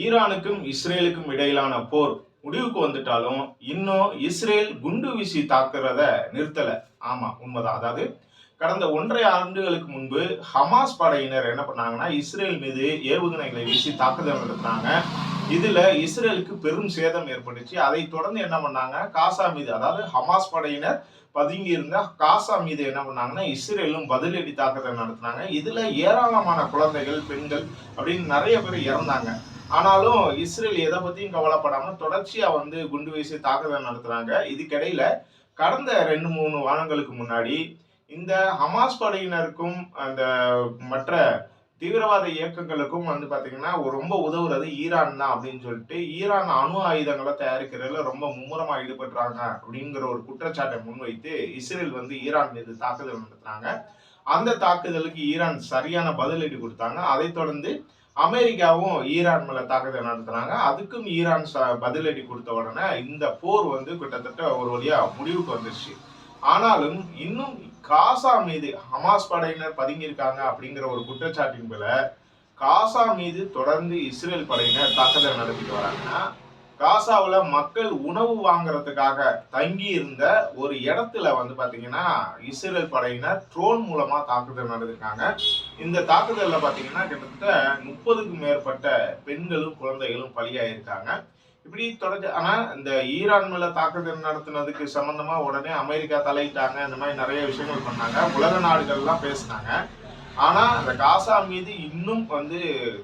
ஈரானுக்கும் இஸ்ரேலுக்கும் இடையிலான போர் முடிவுக்கு வந்துட்டாலும் இன்னும் இஸ்ரேல் குண்டு வீசி தாக்குறத நிறுத்தல. ஆமா, உண்மைதான். அதாவது கடந்த 1.5 ஆண்டுகளுக்கு முன்பு ஹமாஸ் படையினர் என்ன பண்ணாங்கன்னா இஸ்ரேல் மீது ஏவுகணைகளை வீசி தாக்குதல் நடத்தினாங்க. இதுல இஸ்ரேலுக்கு பெரும் சேதம் ஏற்பட்டுச்சு. அதை தொடர்ந்து என்ன பண்ணாங்க, காசா மீது, அதாவது ஹமாஸ் படையினர் பதுங்கி இருந்த காசா மீது என்ன பண்ணாங்கன்னா இஸ்ரேலும் பதிலடி தாக்குதல் நடத்தினாங்க. இதுல ஏராளமான குழந்தைகள், பெண்கள் அப்படின்னு நிறைய பேர் இறந்தாங்க. ஆனாலும் இஸ்ரேல் எதை பத்தியும் கவலைப்படாம தொடர்ச்சியா குண்டு வீசி தாக்குதல் நடத்துறாங்க. இதுக்கிடையில கடந்த 2-3 வாரங்களுக்கு முன்னாடி இந்த ஹமாஸ் படையினருக்கும் அந்த மற்ற தீவிரவாத இயக்கங்களுக்கும் பாத்தீங்கன்னா ரொம்ப உதவுறது ஈரான் தான் அப்படின்னு சொல்லிட்டு ஈரான் அணு ஆயுதங்களை தயாரிக்கிறதுல ரொம்ப மும்முரமா ஈடுபடுறாங்க அப்படிங்கிற ஒரு குற்றச்சாட்டை முன்வைத்து இஸ்ரேல் ஈரான் மீது தாக்குதல் நடத்துறாங்க. அந்த தாக்குதலுக்கு ஈரான் சரியான பதிலடி கொடுத்தாங்க. அதை தொடர்ந்து அமெரிக்காவும் ஈரான் மேல தாக்குதல் நடத்துறாங்க. அதுக்கும் ஈரான் பதிலடி கொடுத்த உடனே இந்த போர் கிட்டத்தட்ட ஒரு வழியா முடிவுக்கு வந்துருச்சு. ஆனாலும் இன்னும் காசா மீது ஹமாஸ் படையினர் பதுங்கியிருக்காங்க அப்படிங்கிற ஒரு குற்றச்சாட்டின் மேல காசா மீது தொடர்ந்து இஸ்ரேல் படையினர் தாக்குதல் நடத்திட்டு வராங்கன்னா, காசாவுல மக்கள் உணவு வாங்குறதுக்காக தங்கி இருந்த ஒரு இடத்துல பாத்தீங்கன்னா இஸ்ரேல் படையினர் ட்ரோன் மூலமா தாக்குதல் நடத்திருக்காங்க. இந்த தாக்குதல்ல பாத்தீங்கன்னா கிட்டத்தட்ட 30க்கும் மேற்பட்ட பெண்களும் குழந்தைகளும் பலியாயிருக்காங்க. இப்படி தொடர்ந்து ஆனா இந்த ஈரான் மேல தாக்குதல் நடத்தினதுக்கு சம்பந்தமா உடனே அமெரிக்கா தலையிட்டாங்க. இந்த மாதிரி நிறைய விஷயங்கள் பண்ணாங்க. உலக நாடுகள் எல்லாம் பேசினாங்க. ஆனா அந்த காசா மீது இன்னும்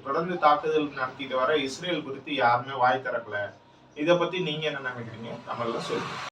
தொடர்ந்து தாக்குதல் நடத்திட்டு வர இஸ்ரேல் குறித்து யாருமே வாய் திறக்கல. இதை பத்தி நீங்க என்ன நினைக்கிறீங்க? நம்மள சொல்லுங்க.